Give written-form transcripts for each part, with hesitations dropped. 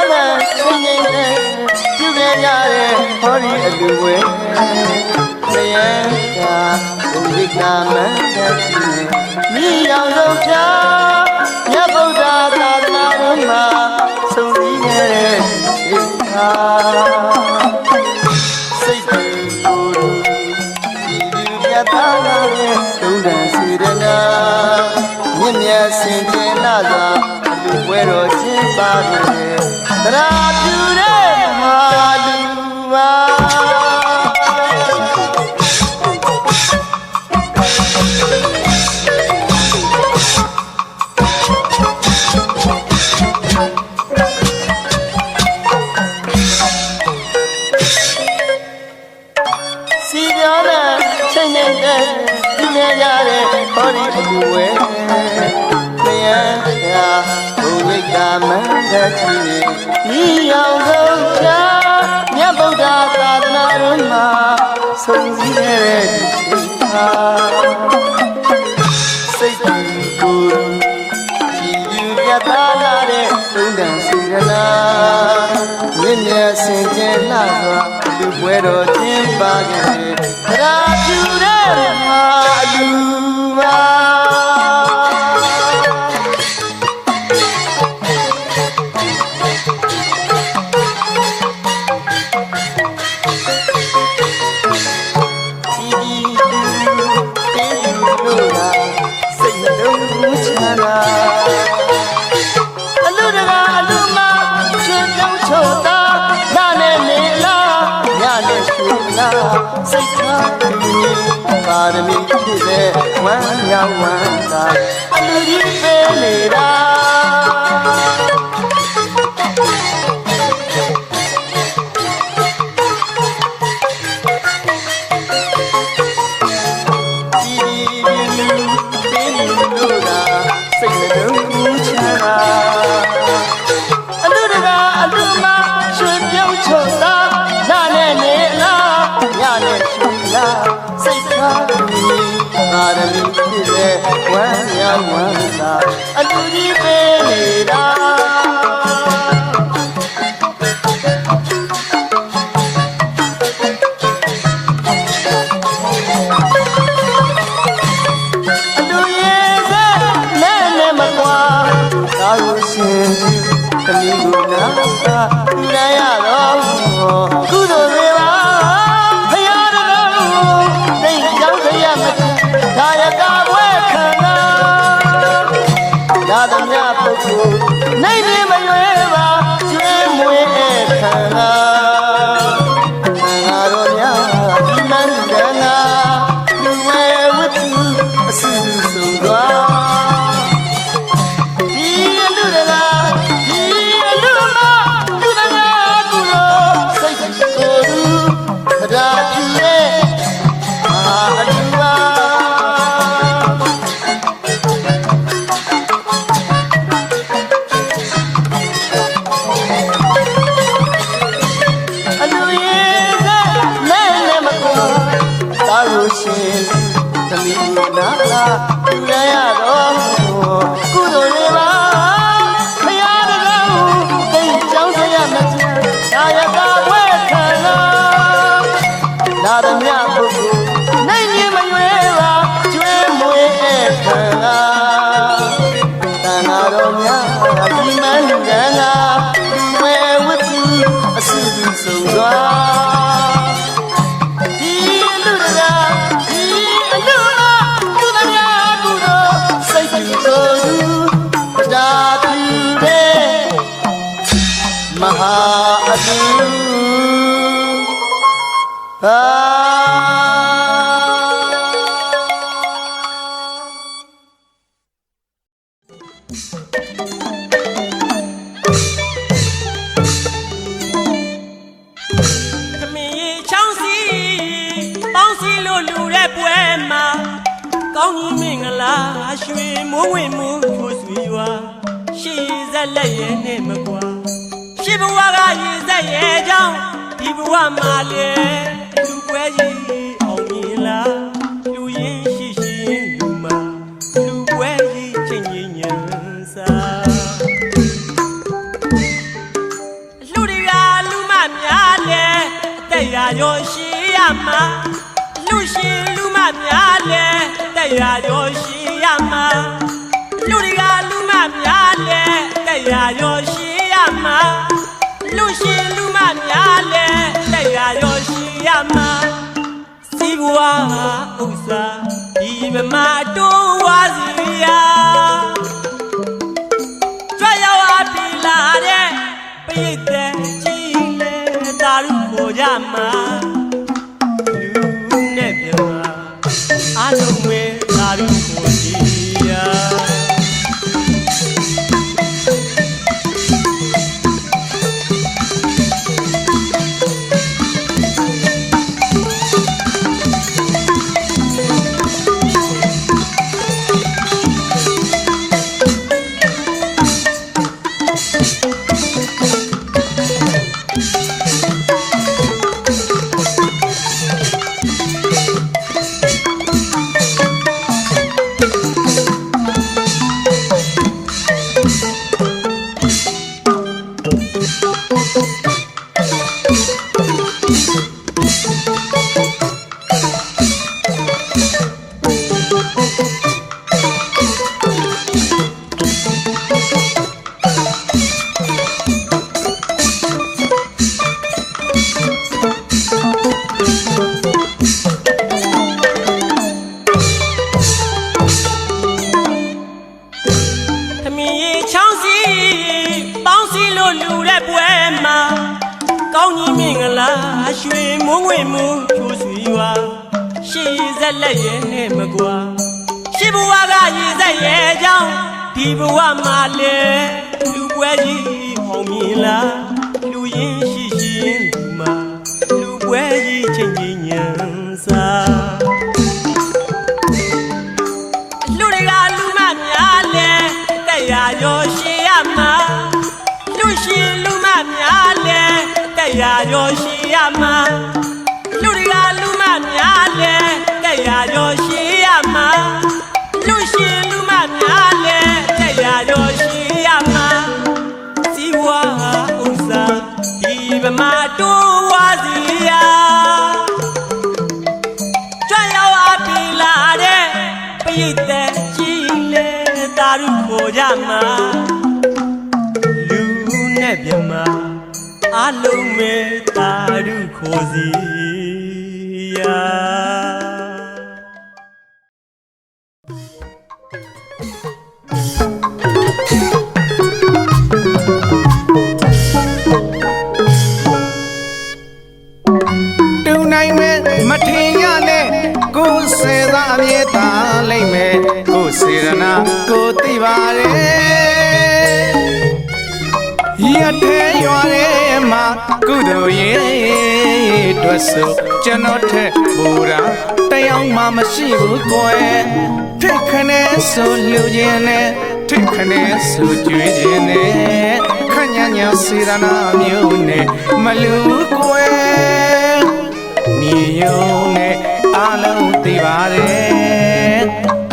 ပြောလန်းချင်းချင်းနဲ့ပြုခဲ့ကြတဲ့ဟောဒီအလူဝဲဆရာကဘုရားကမန္တကြီးမိရောက်ဆုံးဖြာမြတ်ဗုဒ္ဓသာသနာတော်မှာဆုံးစည်းခဲ့တဲ့ချိန်ခါစိတ်ကိုယ်ကိုဒီလူပြတ်သားလာတဲ့ဒုံတန်စေရနာမြင့်မြတ်စင်ကြယ်လာစွာလူပွဲတော်ကျင်းပခဲ့သရာပြုတဲ့မဟာလူပါစီပြောတဲ့ချိန်နဲ့ဒီနေရတဲ့ဟောဒီအလူဝဲတရားဘုရားကမန္တကြီးဒီရောက်ဆုံးဖြာမြတ်ဗုဒ္ဓသာသနာတော်မှာဆုံးစည်းခဲ့တဲ့ချိန်ခါစိတ်ကိုယ်ကိုကြည်ယူပြတ်သားလာတဲ့သုံးတန်စေရနာမြင့်မြတ်စင်ကြယ်လာစွာလူပွဲတော်ကျင်းပခဲ့တဲ့တရားပြုတဲ့မှာလူပါစိတ်ထားပါရမီဖြစ်တဲ့ဝမ်းမြောက်ဝမ်းသာအလူကြီးပေးနေတာပါရမီဖြစ်တဲ့ဝမ်းမြောက်ဝမ်းသာအလူကြီးပေးနေတာအလူရဲ့စနဲ့နဲ့မကွာသာလို့ရှင်သမီးကိုနာတာလူရရတော့ကုသိုလ်တွေပါဖရာတော်သိကြောင်းစရမဒါရကဘွဲခံနာဒါသမျှပုဂ္ဂိုလ်နိုင်နေမရွယ်ပါကျွေးမွေးခံနာငါတို့များဒီမန္တနာလူဝဲဝတ္ထုအစီဆုံးသွားဒီအလူတကာဒီအလူမလူတကာကုလိုစိတ်ကိုယ်သူဒါပြုရဲ့အလူပါရှင်သမီးနာလာလူရရတော့ကုသိုလ်တွေပါဖရာတော်သိကြောင်းစရမချာဒါရကဝဲခံလာနာသမျှပုဂ္ဂိုလ်နိုင်ရင်မရွယ်ပါကျွေးမွေးခံလာတန်ဃာတော်များဒီမန္တနာဝဲဝတ္ထုအစီအစဉ်ဆုံးသွားမဟာအတူပါသမီးချောင်းစီပေါင်းစီလို့လူတဲ့ပွဲမှာကောင်းကြီးမင်္ဂလာရွှေမိုးဝင်မိုးဖို့ဆွေရွာရှေးဇက်လက်ရဲ့နဲ့မကွာရှိဘဝကရည်စက်ရဲ့ကြောင့်ဒီဘဝမှာလေလူပွဲကြီးအောင်မြင်လားလူရင်ရှိရှိလူမှာလူပွဲကြီးချင်းချင်းညံစာ ရောရှိရမှာလူရှင်လူမများလဲတရားရောရှိရမှာလူတွေကလူမများလဲတရားရောရှိရမှာလူရှင်လူမများလဲတရားရောရှိရမှာစီဘွားဥစ္စာဒီမမတိုးဝါစီယာကြွရောက်အပြီလာတဲ့ပြိတ္တကြီးလဲသာရုပေါ်ကြမှာလူနဲ့ပြမအလုံးဝဲသာရုပေါ်ကြီးယာရွှေမုံငွေမူချိုးဆွေရွာရှေးဆက်လက်ရဲ့နဲ့မကွာရှေးဘဝကရည်ဆက်ရဲ့ကြောင်းဒီဘဝမှာလေလူပွဲကြီးဟောင်းမြင်လားလူရင်းရှိရှိလူမှာလူပွဲကြီးချင်းချင်းညံစားလူတွေကလူမများလဲတရားရောရှိရမှာလူရှင်လူမများလဲတရားရောရှိရမှာလူတွေကလူမများလဲတရားရောရှိရမှာလူရှင်လူမများလဲတရားရောရှိရမှာစီဝါဥစ္စာဒီဗမာတိုးဝါစီယာကြွရောက်အပြီလာတဲ့ပြိတ္တကြီးလဲသာရုပေါ်ကြမှာလူနဲ့မြမအလုံးမဲ့သာရုခေါ်စီယာတူနိုင်မဲ့မထင်ရနဲ့ကိုယ်စေသာအမြဲတမ်းလိမ့်မယ်ကိုယ်စေရနာကိုသိပါတယ်ရတဲ့ရွာထဲမှာကုသိုလ်ရေးတွေ့ဆိုကျွန်တော်ထက်ဘူရာတယောက်မှမရှိဘူးကွယ်ထိတ်ခနဲ့ဆိုလူချင်းနဲ့ထိတ်ခနဲ့ဆိုကြွေးချင်းနဲ့ခညညာစေရနာမျိုးနဲ့မလူကွယ်မြေယုံနဲ့အလုံးသိပါတယ်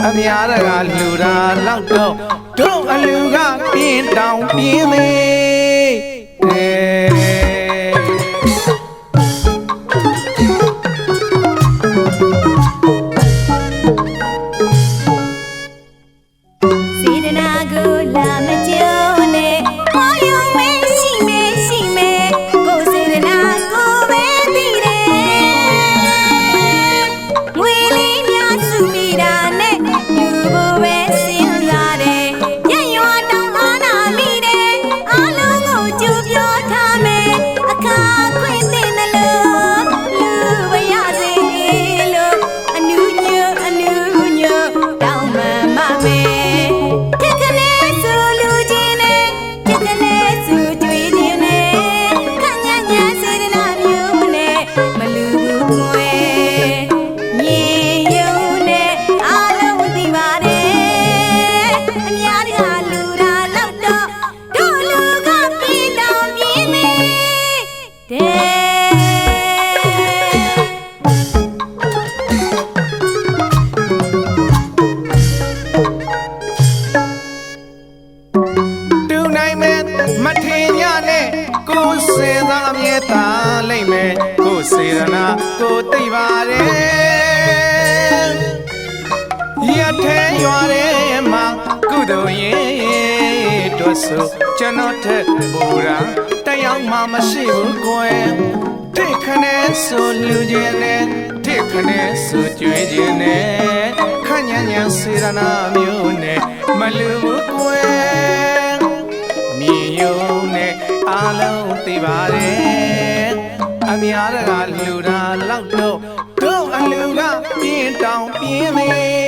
အများကလူတာလောက်တော့တို့အလူကပြင်းတောင်ပြင်းမေစေတနာကိုလာမကြုံနဲ့ဟောယုံမရှိမရှိမဲ့ကိုစေတနာကိုပဲသိတယ်ငွေလေးများစုမိတာနဲ့လူကိုပဲစဉ်းစားတယ်ညရွာတောင်အားနာမိတယ်အလုံးကိုကြိုးပြောထားမယ်အခါခွင့်တဲ့နှလုံးလူဝရစေလို့အနုညတောင်းမှမမေမထင်ရနဲ့ကိုယ်စေသာအမြဲတမ်းလိမ့်မယ်ကို ကိုယ်စေရနာကိုယ်သိပါတယ်ရထဲရွာထဲမှာကုသိုလ်ရေးတို့ဆိုကျွန်တော်ထက်ပူရာတယောက်မှမရှိဘူးကွယ်ထိခနဲ့ဆိုလူချင်းနဲ့ထိခနဲ့ဆိုကြွေးချင်းနဲ့ခညံ့ညံစေရနာမျိုးနဲ့မလူဘူးကွယ်မြေယုံနဲ့အားလုံးသိပါတယ်အများကလူတာလောက်တော့တို့အလူကပြင်းတောင်ပြင်းမေ